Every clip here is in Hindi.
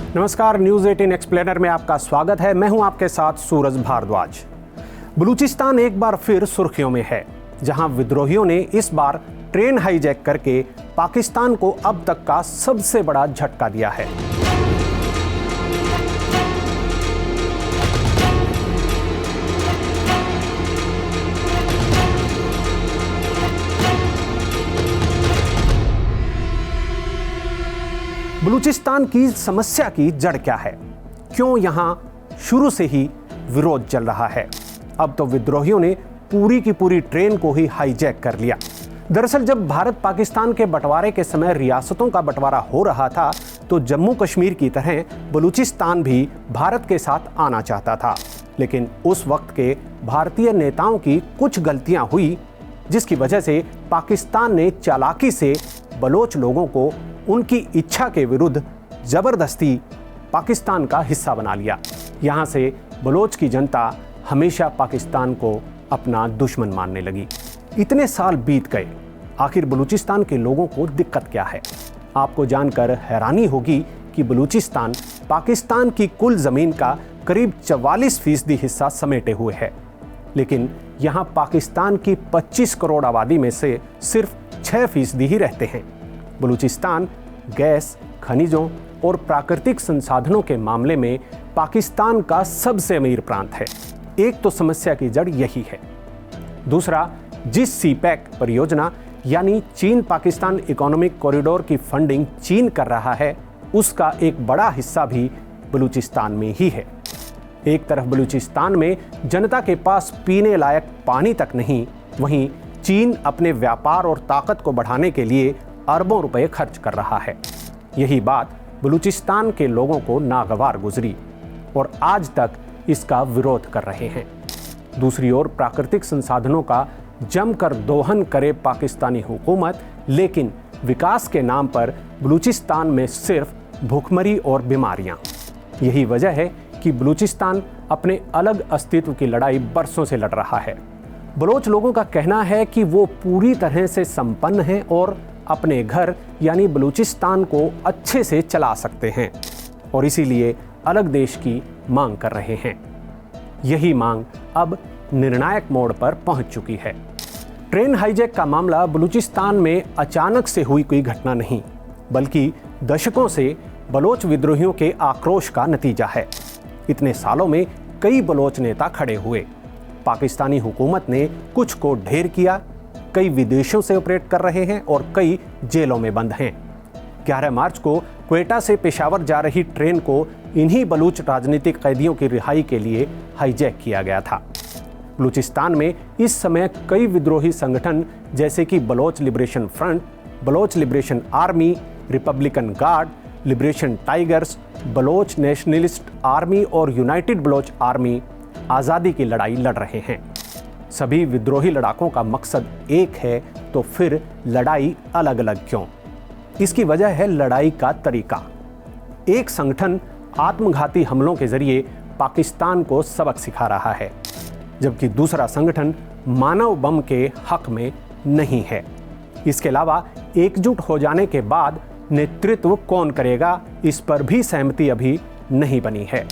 नमस्कार, न्यूज़ 18 एक्सप्लेनर में आपका स्वागत है। मैं हूं आपके साथ सूरज भारद्वाज। बलूचिस्तान एक बार फिर सुर्खियों में है, जहां विद्रोहियों ने इस बार ट्रेन हाईजैक करके पाकिस्तान को अब तक का सबसे बड़ा झटका दिया है। बलूचिस्तान की समस्या की जड़ क्या है? क्यों यहां शुरू से ही विरोध चल रहा है? अब तो विद्रोहियों ने पूरी की पूरी ट्रेन को ही हाईजैक कर लिया। दरअसल जब भारत पाकिस्तान के बंटवारे के समय रियासतों का बंटवारा हो रहा था, तो जम्मू कश्मीर की तरह बलूचिस्तान भी भारत के साथ आना चाहता था। लेकिन उस वक्त के भारतीय नेताओं की कुछ गलतियां हुई, जिसकी वजह से पाकिस्तान ने चालाकी से बलोच लोगों को उनकी इच्छा के विरुद्ध जबरदस्ती पाकिस्तान का हिस्सा बना लिया। यहाँ से बलोच की जनता हमेशा पाकिस्तान को अपना दुश्मन मानने लगी। इतने साल बीत गए, आखिर बलूचिस्तान के लोगों को दिक्कत क्या है? आपको जानकर हैरानी होगी कि बलूचिस्तान पाकिस्तान की कुल ज़मीन का करीब 44% हिस्सा समेटे हुए है, लेकिन यहाँ पाकिस्तान की 25 करोड़ आबादी में से सिर्फ 6% ही रहते हैं। बलूचिस्तान गैस, खनिजों और प्राकृतिक संसाधनों के मामले में पाकिस्तान का सबसे अमीर प्रांत है। एक तो समस्या की जड़ यही है। दूसरा, जिस सीपैक परियोजना यानी चीन पाकिस्तान इकोनॉमिक कॉरिडोर की फंडिंग चीन कर रहा है, उसका एक बड़ा हिस्सा भी बलूचिस्तान में ही है। एक तरफ बलूचिस्तान में जनता के पास पीने लायक पानी तक नहीं, वहीं चीन अपने व्यापार और ताकत को बढ़ाने के लिए अरबों रुपए खर्च कर रहा है। यही बात बलूचिस्तान के लोगों को नागवार गुजरी और आज तक इसका विरोध कर रहे हैं। दूसरी ओर प्राकृतिक संसाधनों का जमकर दोहन करे पाकिस्तानी हुकूमत, लेकिन विकास के नाम पर बलूचिस्तान में सिर्फ भूखमरी और बीमारियां। यही वजह है कि बलूचिस्तान अपने अलग अस्तित्व की लड़ाई बरसों से लड़ रहा है। बलोच लोगों का कहना है कि वो पूरी तरह से संपन्न हैं और अपने घर यानी बलूचिस्तान को अच्छे से चला सकते हैं और इसीलिए अलग देश की मांग कर रहे हैं। यही मांग अब निर्णायक मोड़ पर पहुंच चुकी है। ट्रेन हाईजैक का मामला बलूचिस्तान में अचानक से हुई कोई घटना नहीं, बल्कि दशकों से बलोच विद्रोहियों के आक्रोश का नतीजा है। इतने सालों में कई बलोच नेता खड़े हुए। पाकिस्तानी हुकूमत ने कुछ को ढेर किया, कई विदेशों से ऑपरेट कर रहे हैं और कई जेलों में बंद हैं। 11 मार्च को क्वेटा से पेशावर जा रही ट्रेन को इन्हीं बलूच राजनीतिक कैदियों की रिहाई के लिए हाईजैक किया गया था। बलूचिस्तान में इस समय कई विद्रोही संगठन जैसे कि Baloch liberation front, Baloch liberation army, republican guard, liberation tigers, Baloch nationalist army और यूनाइटेड बलोच आर्मी आज़ादी की लड़ाई लड़ रहे हैं। सभी विद्रोही लड़ाकों का मकसद एक है, तो फिर लड़ाई अलग अलग क्यों? इसकी वजह है लड़ाई का तरीका। एक संगठन आत्मघाती हमलों के जरिए पाकिस्तान को सबक सिखा रहा है, जबकि दूसरा संगठन मानव बम के हक में नहीं है। इसके अलावा एकजुट हो जाने के बाद नेतृत्व कौन करेगा, इस पर भी सहमति अभी नहीं बनी है।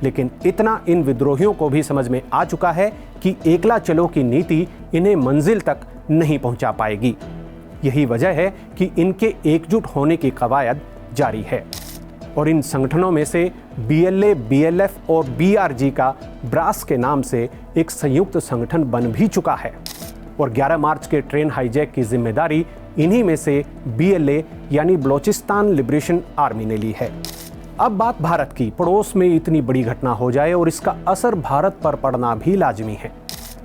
लेकिन इतना इन विद्रोहियों को भी समझ में आ चुका है कि एकला चलो की नीति इन्हें मंजिल तक नहीं पहुंचा पाएगी। यही वजह है कि इनके एकजुट होने की कवायद जारी है और इन संगठनों में से BLA, BLF और BRG का ब्रास के नाम से एक संयुक्त संगठन बन भी चुका है और 11 मार्च के ट्रेन हाईजैक की जिम्मेदारी इन्हीं में से BLA यानी बलूचिस्तान लिबरेशन आर्मी ने ली है। अब बात भारत की। पड़ोस में इतनी बड़ी घटना हो जाए और इसका असर भारत पर पड़ना भी लाजमी है।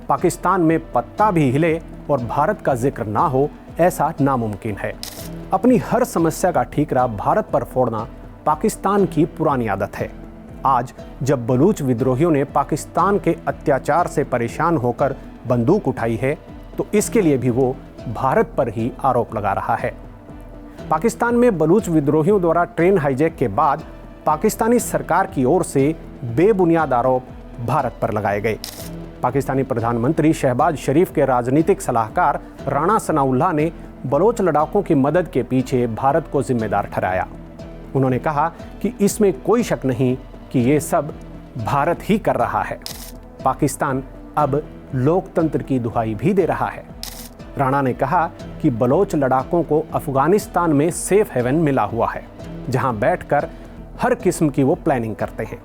पाकिस्तान में पत्ता भी हिले और भारत का जिक्र ना हो, ऐसा नामुमकिन है। अपनी हर समस्या का ठीकरा भारत पर फोड़ना पाकिस्तान की पुरानी आदत है। आज जब बलूच विद्रोहियों ने पाकिस्तान के अत्याचार से परेशान होकर बंदूक उठाई है, तो इसके लिए भी वो भारत पर ही आरोप लगा रहा है। पाकिस्तान में बलूच विद्रोहियों द्वारा ट्रेन हाईजैक के बाद पाकिस्तानी सरकार की ओर से बेबुनियाद आरोप भारत पर लगाए गए। पाकिस्तानी प्रधानमंत्री शहबाज शरीफ के राजनीतिक सलाहकार राणा सनाउल्लाह ने बलोच लड़ाकों की मदद के पीछे भारत को जिम्मेदार ठहराया। उन्होंने कहा कि इसमें कोई शक नहीं कि ये सब भारत ही कर रहा है। पाकिस्तान अब लोकतंत्र की दुहाई भी दे रहा है। राणा ने कहा कि बलोच लड़ाकों को अफगानिस्तान में सेफ हेवन मिला हुआ है, जहां बैठकर हर किस्म की वो प्लानिंग करते हैं।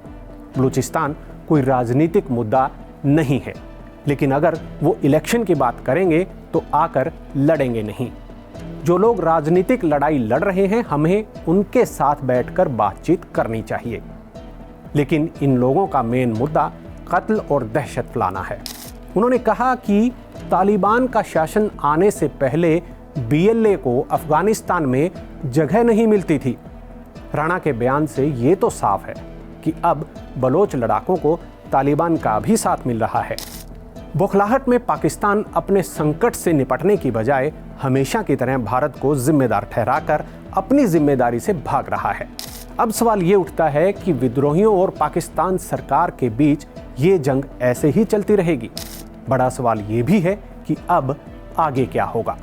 बलूचिस्तान कोई राजनीतिक मुद्दा नहीं है, लेकिन अगर वो इलेक्शन की बात करेंगे तो आकर लड़ेंगे नहीं। जो लोग राजनीतिक लड़ाई लड़ रहे हैं, हमें उनके साथ बैठकर बातचीत करनी चाहिए। लेकिन इन लोगों का मेन मुद्दा कत्ल और दहशत फैलाना है। उन्होंने कहा कि तालिबान का शासन आने से पहले BLA को अफगानिस्तान में जगह नहीं मिलती थी। राणा के बयान से ये तो साफ है कि अब बलोच लड़ाकों को तालिबान का भी साथ मिल रहा है। बौखलाहट में पाकिस्तान अपने संकट से निपटने की बजाय हमेशा की तरह भारत को जिम्मेदार ठहराकर अपनी जिम्मेदारी से भाग रहा है। अब सवाल ये उठता है कि विद्रोहियों और पाकिस्तान सरकार के बीच ये जंग ऐसे ही चलती रहेगी। बड़ा सवाल ये भी है कि अब आगे क्या होगा।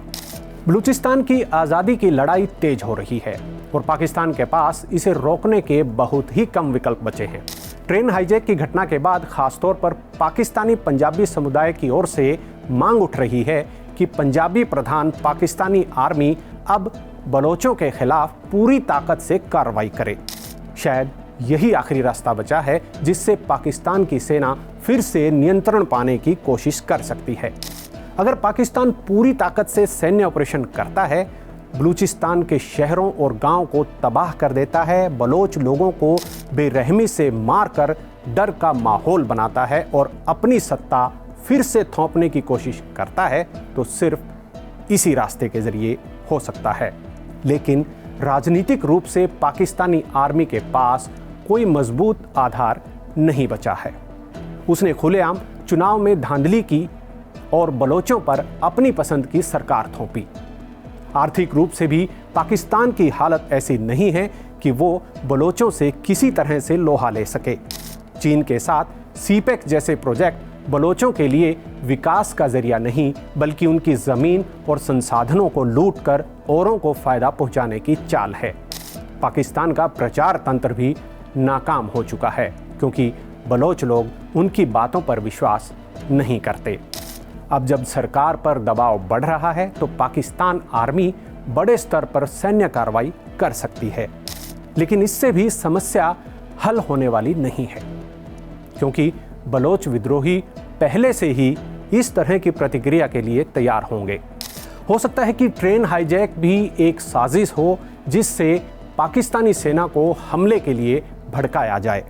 बलूचिस्तान की आज़ादी की लड़ाई तेज हो रही है और पाकिस्तान के पास इसे रोकने के बहुत ही कम विकल्प बचे हैं। ट्रेन हाईजैक की घटना के बाद खासतौर पर पाकिस्तानी पंजाबी समुदाय की ओर से मांग उठ रही है कि पंजाबी प्रधान पाकिस्तानी आर्मी अब बलोचों के खिलाफ पूरी ताकत से कार्रवाई करे। शायद यही आखिरी रास्ता बचा है जिससे पाकिस्तान की सेना फिर से नियंत्रण पाने की कोशिश कर सकती है। अगर पाकिस्तान पूरी ताकत से सैन्य ऑपरेशन करता है, बलूचिस्तान के शहरों और गांव को तबाह कर देता है, बलोच लोगों को बेरहमी से मारकर डर का माहौल बनाता है और अपनी सत्ता फिर से थोपने की कोशिश करता है, तो सिर्फ इसी रास्ते के जरिए हो सकता है। लेकिन राजनीतिक रूप से पाकिस्तानी आर्मी के पास कोई मजबूत आधार नहीं बचा है। उसने खुलेआम चुनाव में धांधली की और बलोचों पर अपनी पसंद की सरकार थोपी। आर्थिक रूप से भी पाकिस्तान की हालत ऐसी नहीं है कि वो बलोचों से किसी तरह से लोहा ले सके। चीन के साथ सीपेक जैसे प्रोजेक्ट बलोचों के लिए विकास का जरिया नहीं, बल्कि उनकी ज़मीन और संसाधनों को लूटकर औरों को फ़ायदा पहुंचाने की चाल है। पाकिस्तान का प्रचार तंत्र भी नाकाम हो चुका है, क्योंकि बलोच लोग उनकी बातों पर विश्वास नहीं करते। अब जब सरकार पर दबाव बढ़ रहा है, तो पाकिस्तान आर्मी बड़े स्तर पर सैन्य कार्रवाई कर सकती है, लेकिन इससे भी समस्या हल होने वाली नहीं है, क्योंकि बलोच विद्रोही पहले से ही इस तरह की प्रतिक्रिया के लिए तैयार होंगे। हो सकता है कि ट्रेन हाईजैक भी एक साजिश हो, जिससे पाकिस्तानी सेना को हमले के लिए भड़काया जाए।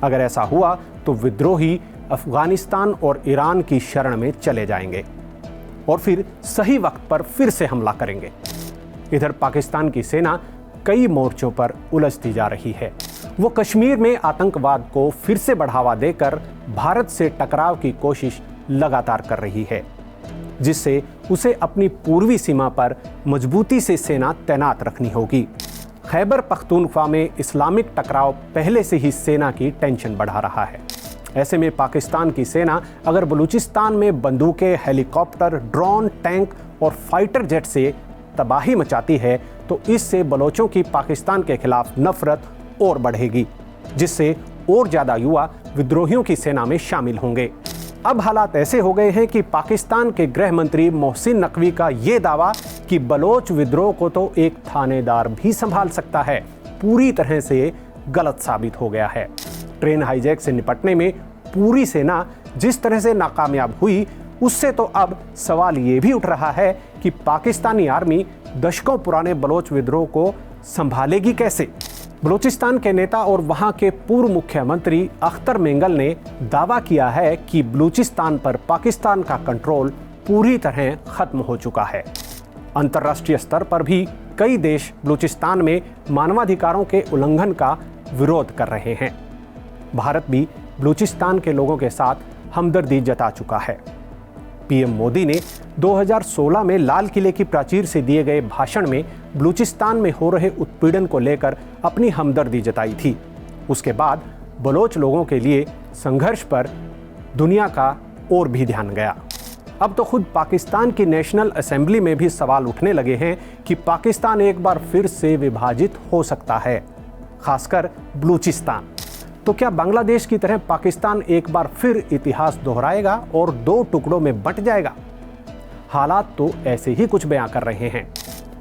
अगर ऐसा हुआ तो विद्रोही अफगानिस्तान और ईरान की शरण में चले जाएंगे और फिर सही वक्त पर फिर से हमला करेंगे। इधर पाकिस्तान की सेना कई मोर्चों पर उलझती जा रही है। वो कश्मीर में आतंकवाद को फिर से बढ़ावा देकर भारत से टकराव की कोशिश लगातार कर रही है, जिससे उसे अपनी पूर्वी सीमा पर मजबूती से सेना तैनात रखनी होगी। खैबर पख्तूनख्वा में इस्लामिक टकराव पहले से ही सेना की टेंशन बढ़ा रहा है। ऐसे में पाकिस्तान की सेना अगर बलूचिस्तान में बंदूकें, हेलीकॉप्टर, ड्रोन, टैंक और फाइटर जेट से तबाही मचाती है, तो इससे बलोचों की पाकिस्तान के खिलाफ नफरत और बढ़ेगी, जिससे और ज़्यादा युवा विद्रोहियों की सेना में शामिल होंगे। अब हालात ऐसे हो गए हैं कि पाकिस्तान के गृह मंत्री मोहसिन नकवी का ये दावा कि बलोच विद्रोह को तो एक थानेदार भी संभाल सकता है, पूरी तरह से गलत साबित हो गया है। ट्रेन हाईजैक से निपटने में पूरी सेना जिस तरह से नाकामयाब हुई, उससे तो अब सवाल ये भी उठ रहा है कि पाकिस्तानी आर्मी दशकों पुराने बलोच विद्रोह को संभालेगी कैसे। बलूचिस्तान के नेता और वहां के पूर्व मुख्यमंत्री अख्तर मेंगल ने दावा किया है कि बलूचिस्तान पर पाकिस्तान का कंट्रोल पूरी तरह खत्म हो चुका है। अंतर्राष्ट्रीय स्तर पर भी कई देश बलूचिस्तान में मानवाधिकारों के उल्लंघन का विरोध कर रहे हैं। भारत भी बलूचिस्तान के लोगों के साथ हमदर्दी जता चुका है। पीएम मोदी ने 2016 में लाल किले की प्राचीर से दिए गए भाषण में बलूचिस्तान में हो रहे उत्पीड़न को लेकर अपनी हमदर्दी जताई थी। उसके बाद बलोच लोगों के लिए संघर्ष पर दुनिया का और भी ध्यान गया। अब तो खुद पाकिस्तान की नेशनल असेंबली में भी सवाल उठने लगे हैं कि पाकिस्तान एक बार फिर से विभाजित हो सकता है, खासकर बलूचिस्तान। तो क्या बांग्लादेश की तरह पाकिस्तान एक बार फिर इतिहास दोहराएगा और 2 टुकड़ों में बंट जाएगा? हालात तो ऐसे ही कुछ बयां कर रहे हैं।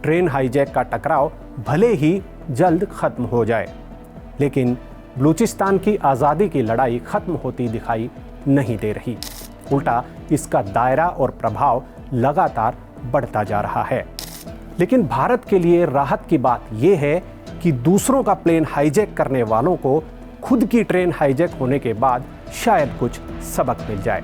ट्रेन हाईजैक का टकराव भले ही जल्द खत्म हो जाए, लेकिन बलूचिस्तान की आज़ादी की लड़ाई खत्म होती दिखाई नहीं दे रही। उल्टा इसका दायरा और प्रभाव लगातार बढ़ता जा रहा है। लेकिन भारत के लिए राहत की बात यह है कि दूसरों का प्लेन हाईजैक करने वालों को खुद की ट्रेन हाईजैक होने के बाद शायद कुछ सबक मिल जाए।